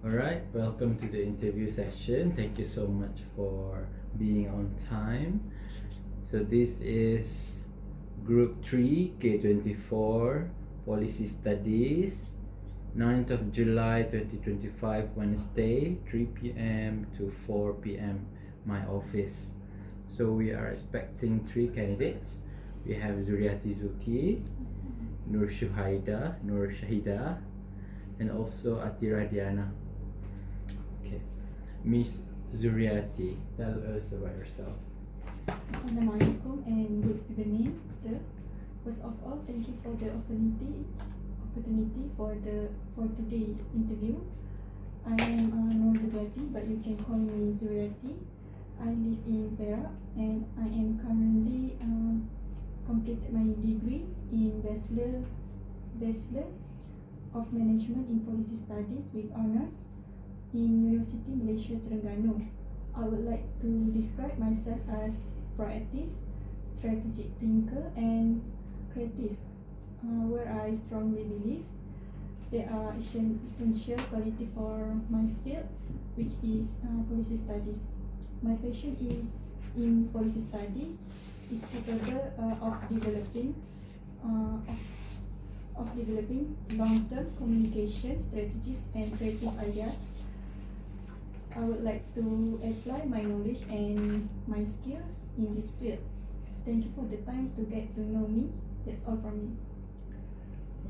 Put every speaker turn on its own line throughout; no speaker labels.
Alright, welcome to the interview session. Thank you so much for being on time. So this is Group 3, K24, Policy Studies, 9th of July 2025, Wednesday, 3 p.m. to 4 p.m. my office. So we are expecting 3 candidates. We have Zuriati Zuki, Norsyahidah, and also Athirah Diyanah. Okay, Miss Zuriati, tell us about yourself.
Assalamualaikum and good evening, sir. First of all, thank you for the opportunity for today's interview. I am Zuriati, but you can call me Zuriati. I live in Perak and I am currently completed my degree in Bachelor of Management in Policy Studies with honors in University Malaysia Terengganu. I would like to describe myself as proactive, strategic thinker and creative, where I strongly believe there are essential quality for my field, which is policy studies. My passion is in policy studies is capable of developing long-term communication strategies and creative ideas. I would like to apply my knowledge and my skills in this field. Thank you for the time to get to know me. That's all from me.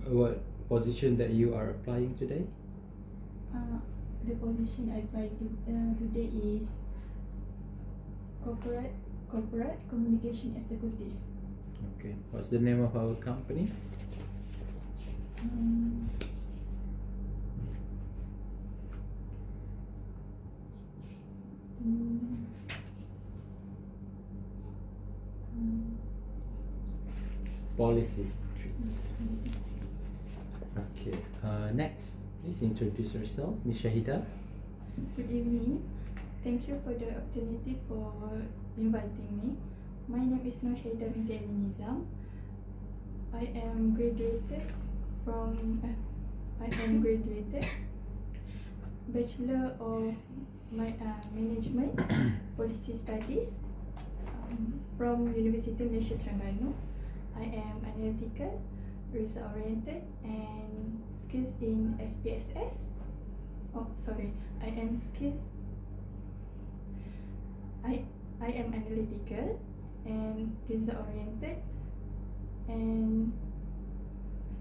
What position that you are applying today?
The position I applied to today is corporate communication executive.
Okay, what's the name of our company? Policy Street. Okay, next, please introduce yourself, Miss Shahidah.
Good evening. Thank you for the opportunity for inviting me. My name is Norsyahidah binti Nizam. I am graduated Bachelor of Management Policy Studies from University Malaysia Terengganu. I am analytical, result oriented and skills in SPSS. I am analytical and result oriented and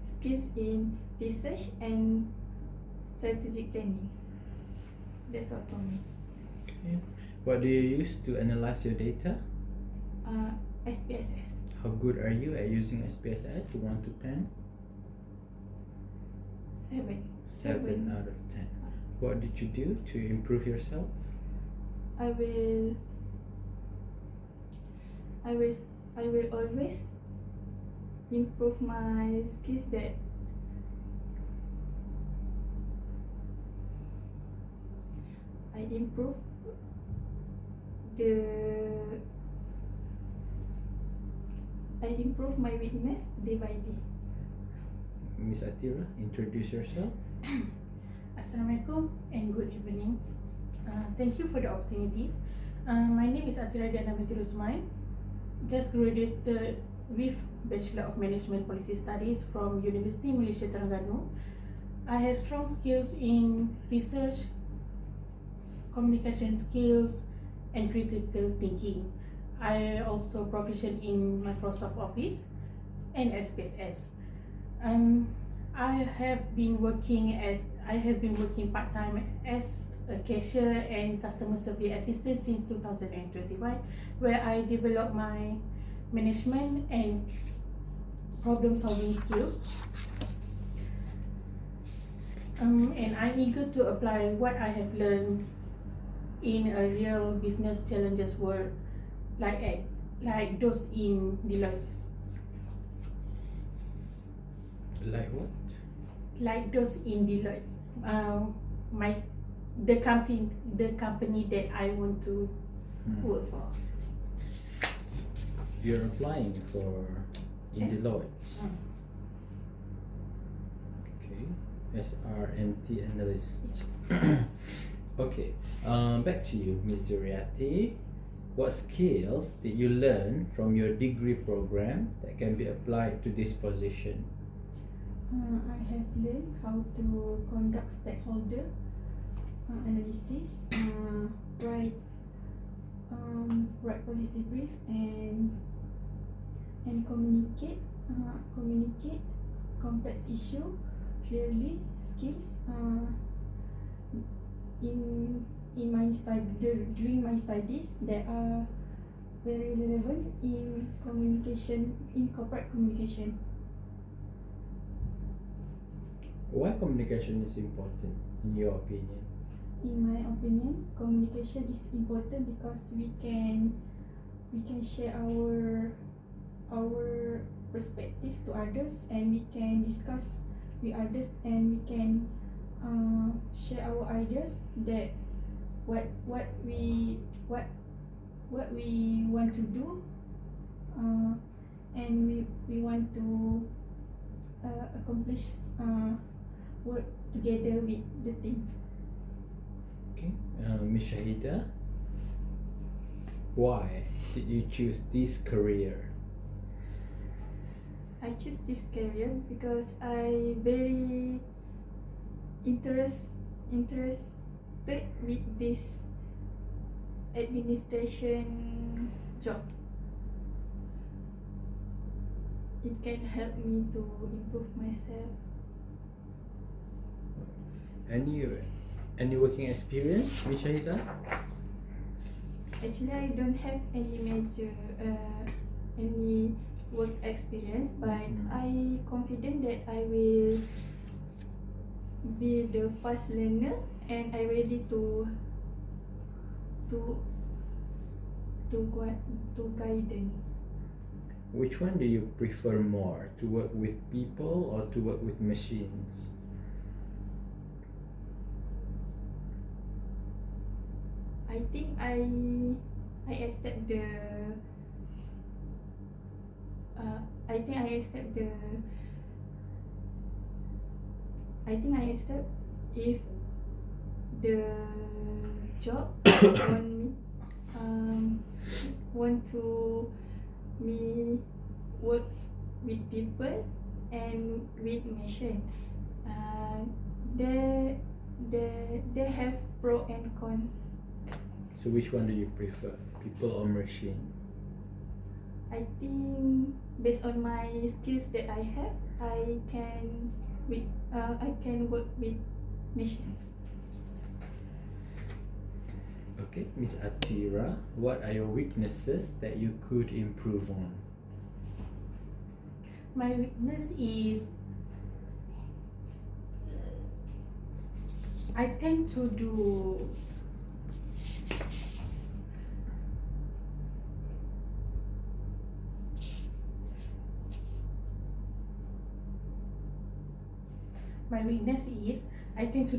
skills in research and strategic planning. That's all for me.
Okay. What do you use to analyze your data?
SPSS.
How good are you at using SPSS? 1 to 10?
7.
7 out of 10. What did you do to improve yourself?
I will always improve my skills that I improve my weakness day by day.
Miss Athirah, introduce yourself.
Assalamualaikum and good evening. Thank you for the opportunities. My name is Athirah Diyanah binti Rusman. Just graduated with Bachelor of Management Policy Studies from University Malaysia Terengganu. I have strong skills in research, communication skills, and critical thinking. I also proficient in Microsoft Office and SPSS. I have been working part-time as a cashier and customer service assistant since 2021, where I developed my management and problem-solving skills. And I'm eager to apply what I have learned in a real business challenges world, like those in Deloitte.
Like what?
Like those in Deloitte. The company that I want to work for.
You're applying for in
Yes.
Deloitte. Okay. SRNT analyst. Okay, back to you, Ms. Zuriati. What skills did you learn from your degree program that can be applied to this position?
I have learned how to conduct stakeholder analysis, write policy brief, and communicate complex issue clearly. Skills in my study during my studies that are very relevant in corporate communication.
Why communication is important, in your opinion?
In my opinion, communication is important because we can share our perspective to others, and we can discuss with others, and we can share our ideas that what we want to do, and we want to accomplish work together with the team.
Okay, Ms. Shahidah, why did you choose this career?
I choose this career because I very interested with this administration job. It can help me to improve myself.
Any working experience, Ms. Shahidah?
Actually, I don't have any any work experience, but I confident that I will be the fast learner, and I ready to guidance.
Which one do you prefer more, to work with people or to work with machines?
I think I accept the if the job want to me work with people and with machine. They have pro and cons.
So which one do you prefer, people or machine?
I think based on my skills that I have, I can work with machine.
Okay, Miss Athirah, what are your weaknesses that you could improve on?
My weakness is I tend to do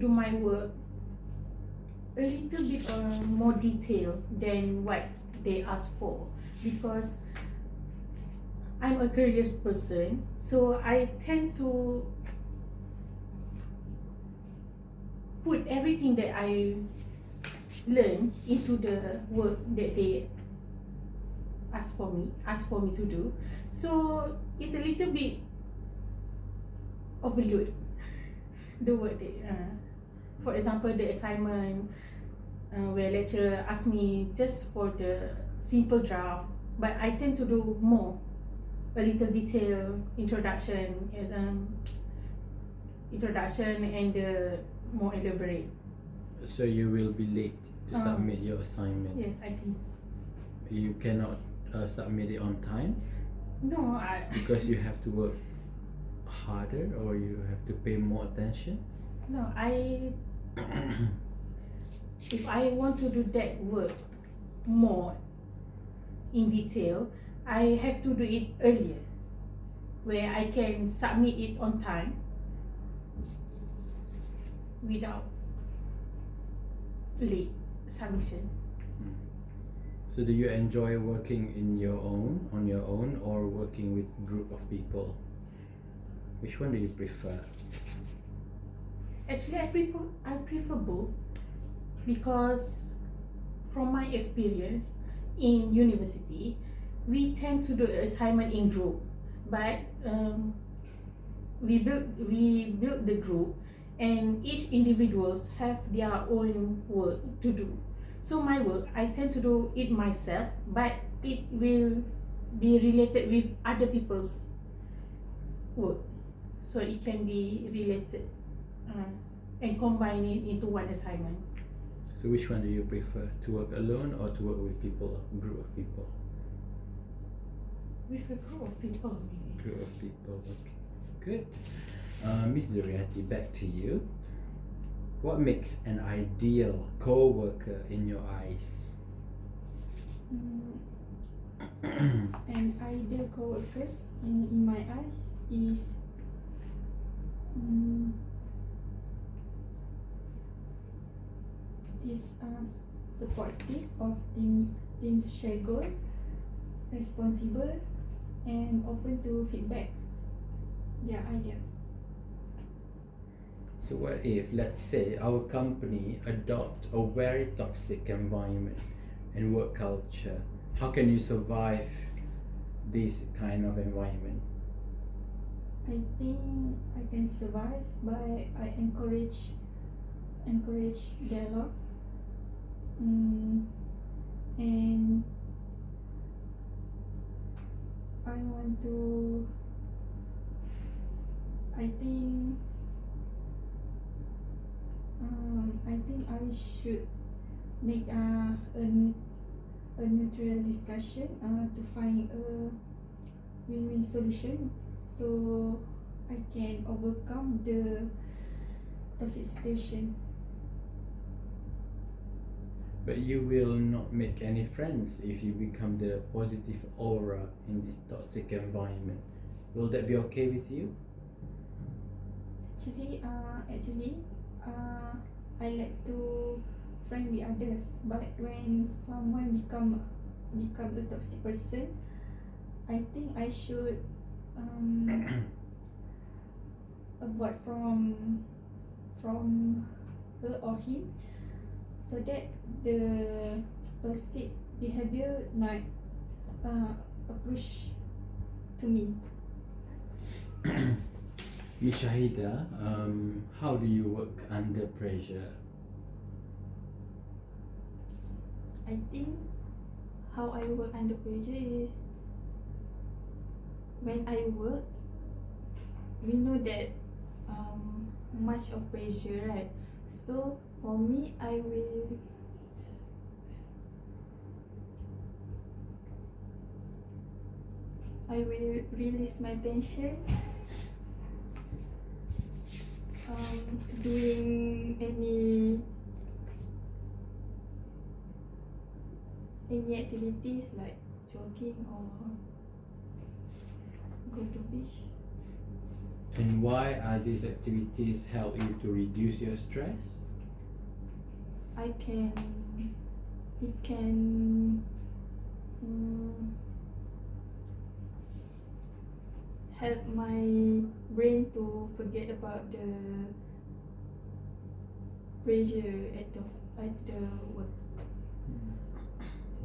my work a little bit more detailed than what they ask for, because I'm a curious person, so I tend to put everything that I learn into the work that they ask for me to do. So it's a little bit overload the work that for example, the assignment where lecturer ask me just for the simple draft, but I tend to do more, a little detail, introduction and the more elaborate.
So you will be late to submit your assignment?
Yes, I think.
You cannot submit it on time?
No,
because you have to work harder, or you have to pay more attention?
No, if I want to do that work more in detail, I have to do it earlier, where I can submit it on time without late submission.
So do you enjoy working on your own, or working with group of people? Which one do you prefer?
Actually, I prefer both because from my experience in university, we tend to do assignment in group, but we build the group, and each individuals have their own work to do. So my work, I tend to do it myself, but it will be related with other people's work, so it can be related and combine it into one assignment.
So which one do you prefer, to work alone or to work with people, a group of people?
With a group of people, maybe.
Group of people, okay, good. Miss Zuriati, back to you. What makes an ideal co-worker in your eyes?
An ideal co-workers in my eyes is supportive of teams share goal, responsible, and open to feedbacks, their ideas.
So what if, let's say, our company adopt a very toxic environment and work culture? How can you survive this kind of environment?
I think I can survive by I encourage dialogue, and I want to. I think I should make a neutral discussion to find a win-win solution, so I can overcome the toxic situation.
But you will not make any friends if you become the positive aura in this toxic environment. Will that be okay with you?
Actually, I like to friend with others, but when someone become a toxic person, I think I should avoid from her or him, so that the toxic behavior not approach to me.
Norsyahidah, how do you work under pressure?
I think how I work under pressure is when I work, we know that much of pressure, right? So for me, I will release my tension doing any activities like jogging or go to beach.
And why are these activities help you to reduce your stress?
It can help my brain to forget about the pressure at the work.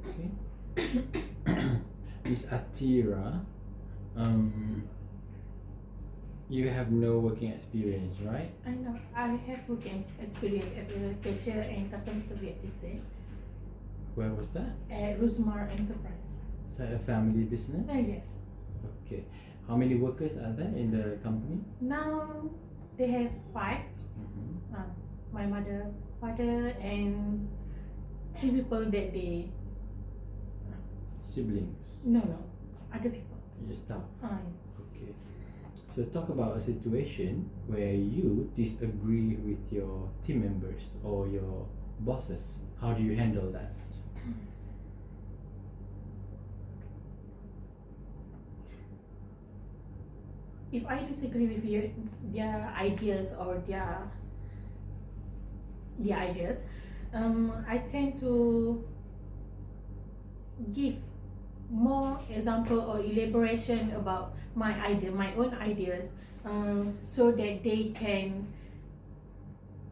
Okay. Miss Athirah, you have no working experience, right?
I know. I have working experience as a cashier and customer service assistant
Where was that?
at Rosemar Enterprise.
Is that a family business?
Yes.
Okay. How many workers are there in the company?
Now they have 5.
Mm-hmm.
My mother, father, and 3 people that they.
Siblings?
No, other people.
Your staff?
Uh,
Okay. So talk about a situation where you disagree with your team members or your bosses. How do you handle that?
if I disagree with their ideas or their ideas, I tend to give more example or elaboration about my own ideas, so that they can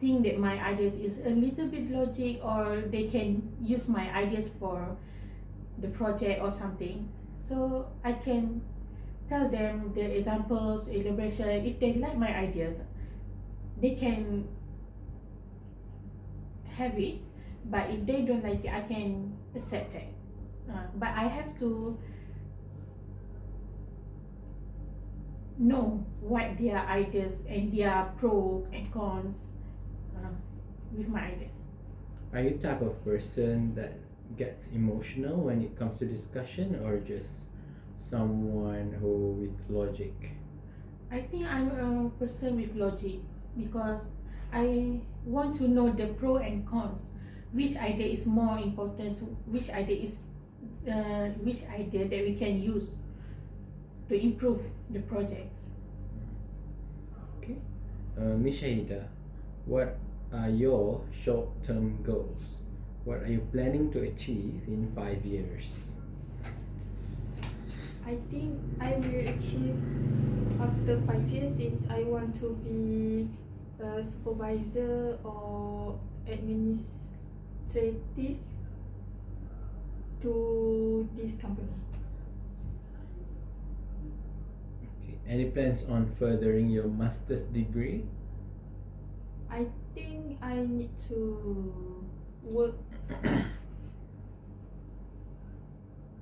think that my ideas is a little bit logic, or they can use my ideas for the project or something. So I can tell them the examples, elaboration. If they like my ideas, they can have it. But if they don't like it, I can accept it. But I have to know what their ideas and their pro and cons with my ideas.
Are you type of person that gets emotional when it comes to discussion, or just someone who with logic?
I think I'm a person with logic, because I want to know the pro and cons. Which idea is more important? Which idea that we can use to improve the projects?
Okay. Miss Shahidah, what are your short-term goals? What are you planning to achieve in 5 years?
I think I will achieve after 5 years is I want to be a supervisor or administrative to this company.
Okay. Any plans on furthering your master's degree?
I think I need to work.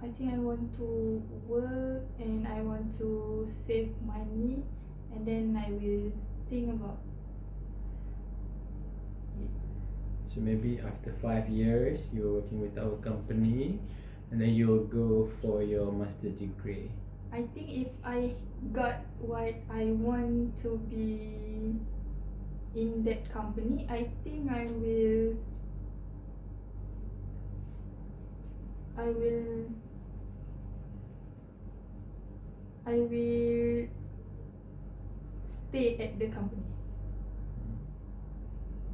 I think I want to work and I want to save money, and then I will think about it.
So maybe after 5 years, you're working with our company, and then you'll go for your master degree.
I think if I got what I want to be in that company, I think I will stay at the company.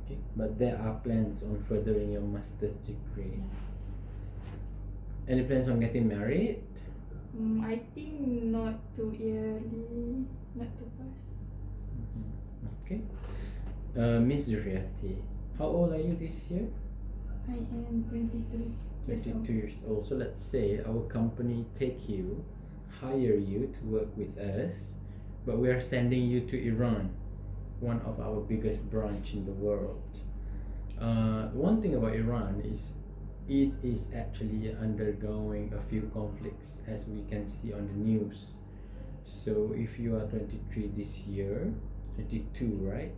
Okay. But there are plans on furthering your master's degree. Any plans on getting married?
I think not too early, not too fast.
Okay. Miss Zuriati, how old are you this year?
I am 22 years
22
old.
years old. So let's say our company hire you to work with us, but we are sending you to Iran, one of our biggest branch in the world. One thing about Iran is it is actually undergoing a few conflicts, as we can see on the news. So if you are 23 this year, 22, right?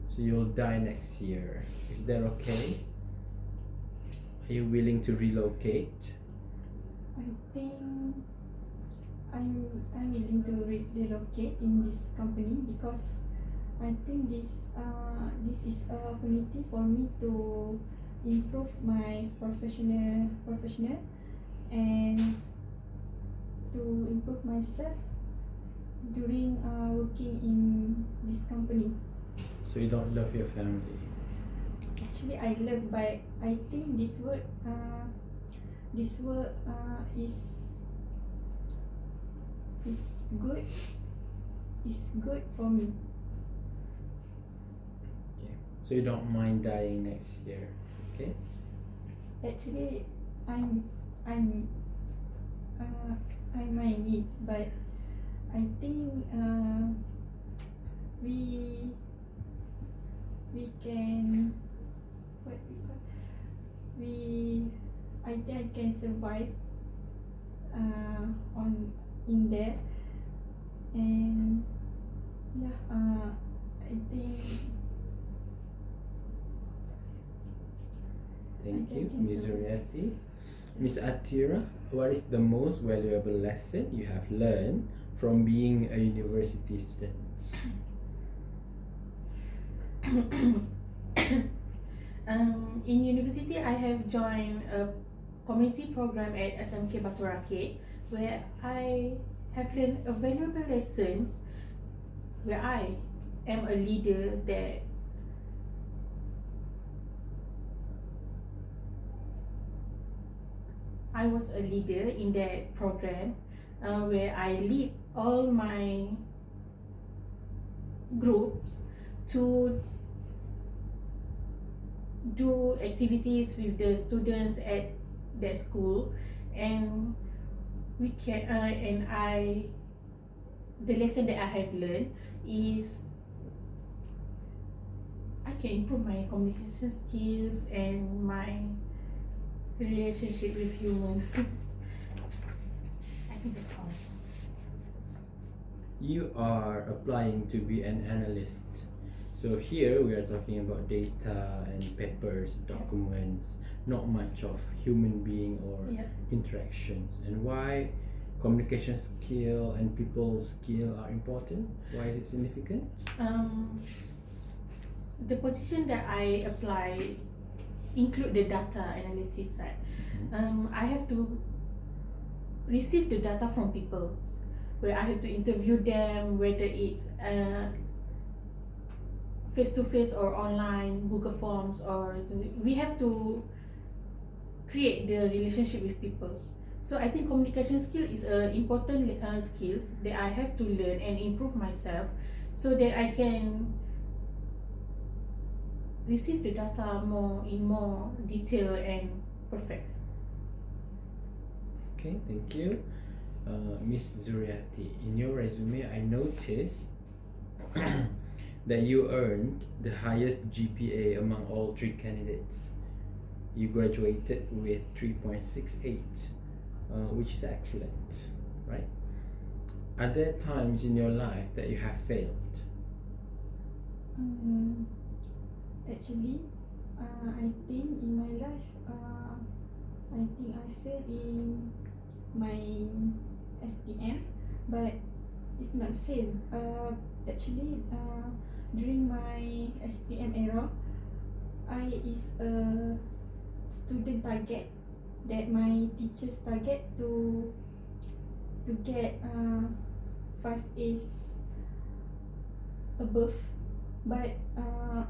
So you'll die next year. Is that okay? Are you willing to relocate?
I think I'm willing to relocate in this company, because I think this is an opportunity for me to improve my professional and to improve myself during working in this company.
So you don't love your family?
Actually, I love, but I think this work is good for me.
Okay. So you don't mind dying next year? Okay.
Actually, I might need, but I think we can I think I can survive in there, and I think
Thank
I
you,
can
Ms.
survive.
Zuriati. Ms. Athirah, what is the most valuable lesson you have learned from being a university student?
In university, I have joined a community program at SMK Baturake, where I have learned a valuable lesson, where I am a leader that I was a leader in that program, where I lead all my groups to do activities with the students at that school, and we can and I the lesson that I have learned is I can improve my communication skills and my relationship with humans. I think that's all.
You are applying to be an analyst. So here we are talking about data and papers, documents, not much of human being or
Yeah.
interactions. And why communication skill and people skill are important? Why is it significant?
The position that I apply include the data analysis, right? I have to receive the data from people, where I have to interview them, whether it's face to face or online, Google Forms, or we have to create the relationship with people. So I think communication skill is a important skills that I have to learn and improve myself, so that I can receive the data in more detail and perfect.
Okay, thank you. Miss Zuriati, in your resume, I noticed that you earned the highest GPA among all 3 candidates. You graduated with 3.68, which is excellent, right? Are there times in your life that you have failed?
Actually, I think in my life, I think I failed in my SPM, but it's not fail. Actually, during my SPM era, I is a student target that my teachers target to get 5 A's above, but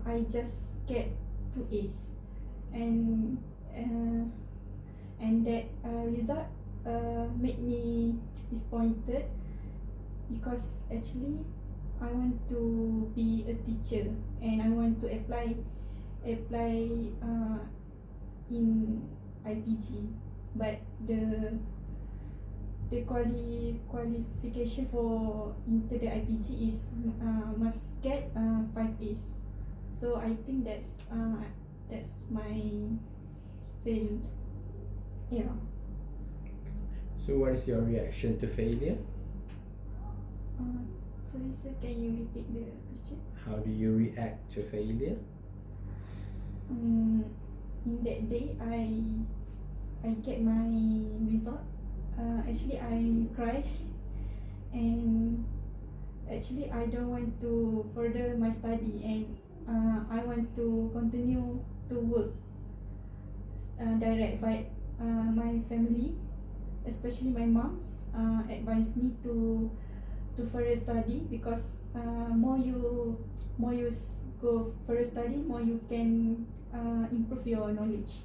I just get 2 A's, and that result made me disappointed, because actually I want to be a teacher and I want to apply in IPG, but the qualification for enter the IPG is must get 5 A's. So I think that's my fail. Yeah.
So what is your reaction to failure?
Sorry sir, can you repeat the question?
How do you react to failure?
In that day, I get my result. Actually, I cry, and actually I don't want to further my study, and I want to continue to work direct. But my family, especially my moms, advised me to further study, because more you go further study, more you can improve your knowledge.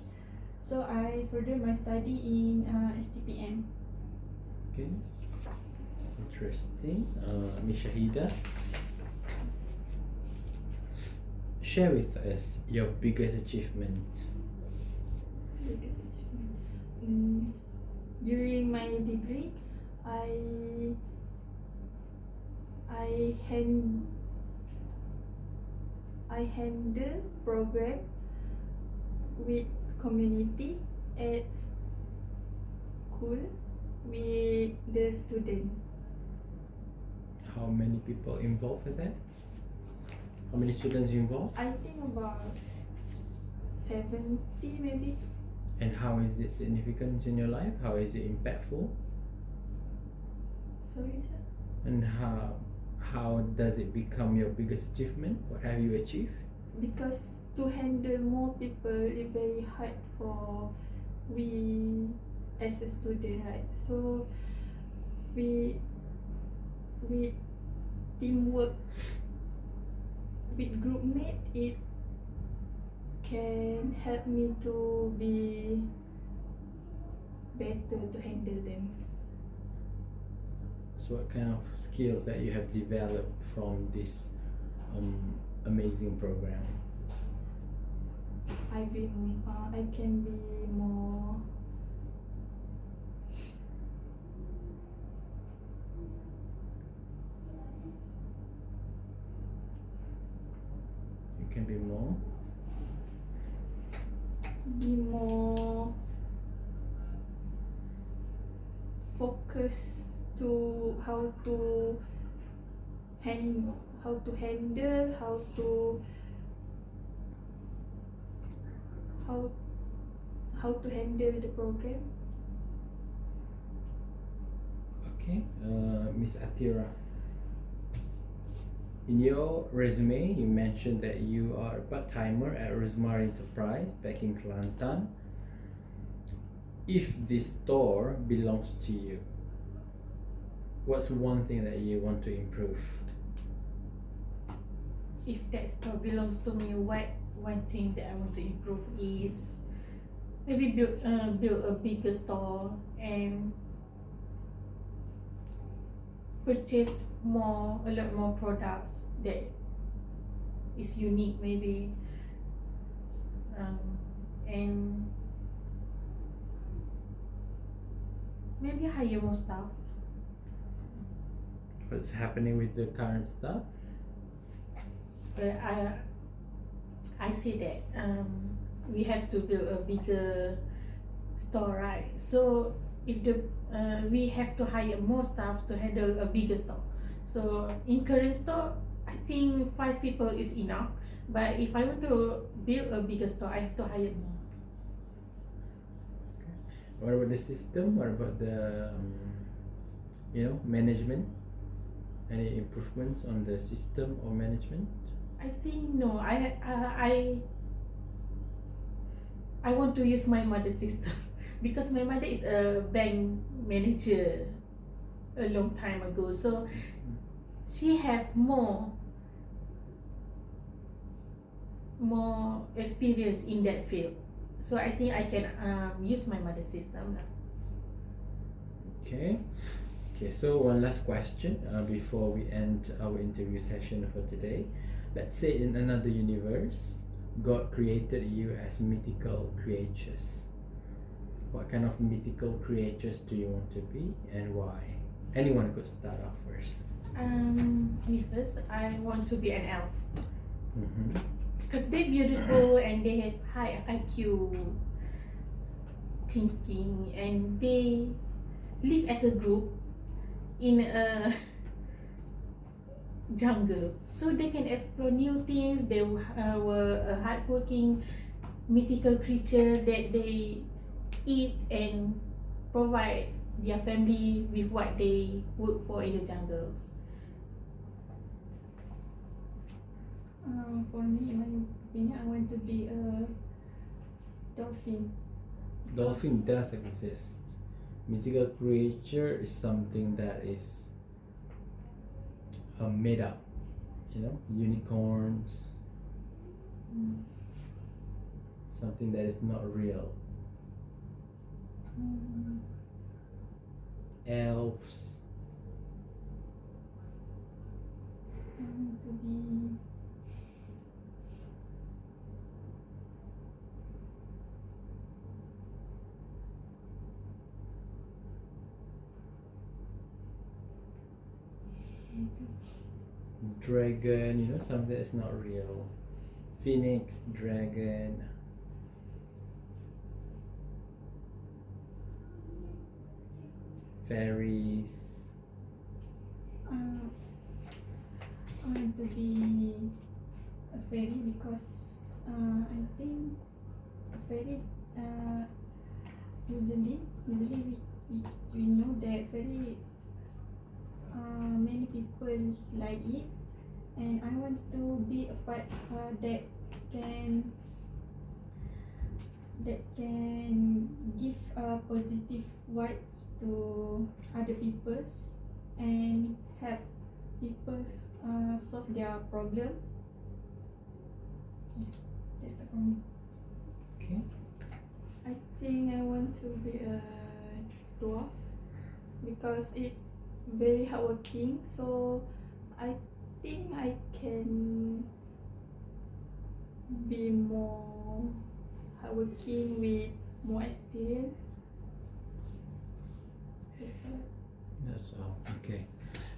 So I further my study in STPM.
Okay, interesting. Norsyahidah, share with us your biggest achievement.
Biggest achievement. During my degree, I handle program with community at school with the student.
How many people involved with that? How many students involved?
I think about 70 maybe.
And how is it significant in your life? How is it impactful?
Sorry sir.
And how does it become your biggest achievement? What have you achieved?
Because to handle more people is very hard for we as a student, right? So with teamwork, with group mate, it can help me to be better to handle them.
So what kind of skills that you have developed from this amazing program?
I can be more
You can be more
focused to how to handle, how to handle the program.
okay. Miss Athirah, in your resume you mentioned that you are a part-timer at Rosemary Enterprise back in Kelantan. If this store belongs to you, what's one thing that you want to improve?
If that store belongs to me, one thing that I want to improve is maybe build a bigger store and purchase a lot more products that is unique maybe, and maybe hire more staff.
What's happening with the current staff?
I say that we have to build a bigger store, right? So if we have to hire more staff to handle a bigger store. So in current store, I think 5 people is enough. But if I want to build a bigger store, I have to hire more.
What about the system? What about the management? Any improvements on the system or management?
I think no. I want to use my mother's system because my mother is a bank manager a long time ago. So she have more experience in that field. So I think I can use my mother's system now.
Okay, so one last question before we end our interview session for today. Let's say in another universe, God created you as mythical creatures. What kind of mythical creatures do you want to be and why? Anyone could start off first.
Me first, I want to be an elf.
Mm-hmm.
Because they're beautiful and they have high IQ thinking and they live as a group in a jungle, so they can explore new things. They were a hardworking mythical creature that they eat and provide their family with what they work for in the jungles.
For me, in my opinion, I want to be a dolphin.
Dolphin does exist. Mythical creature is something that is made up, unicorns, something that is not real. Elves.
I want to be
Dragon, something that's not real. Phoenix, dragon. Fairies.
I want to be a fairy because I think a fairy usually we know that fairy many people like it, and I want to be a part that can give positive vibes to other peoples and help people solve their problem. That's it for me.
Okay.
I think I want to be a dwarf because it very hardworking. So I think I can be more working with more experience. That's all.
That's all. Okay.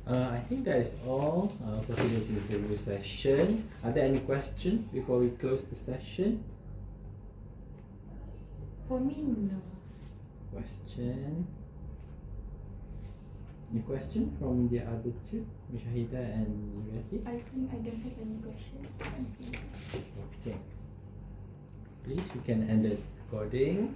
I think that is all for today's interview session. Are there any questions before we close the session?
For me, no.
Question? Any question from the other two, Norsyahidah and Zuriati?
I think I don't have any question.
Okay. Please, we can end the recording.